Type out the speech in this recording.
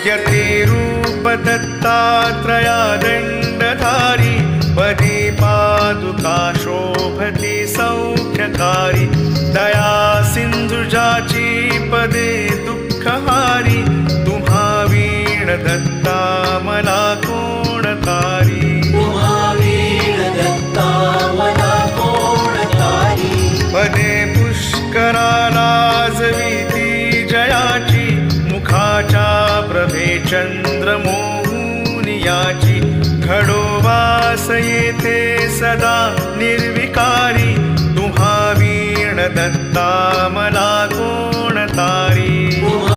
यतिरूप दत्तात्रया दण्डधारी पदी पादुका शोभती सौख्यकारी दया सिंधुजाची पदे दुःखहारी तुम्हा वीण दत्ता मला कोण तारी पदे पुष्कराला जविती जयाची मुखाच्या प्रभे चंद्रमोहून याची खडोवास येथे सदा निर्विकारी तुम्हा वीण दत्ता मला कोण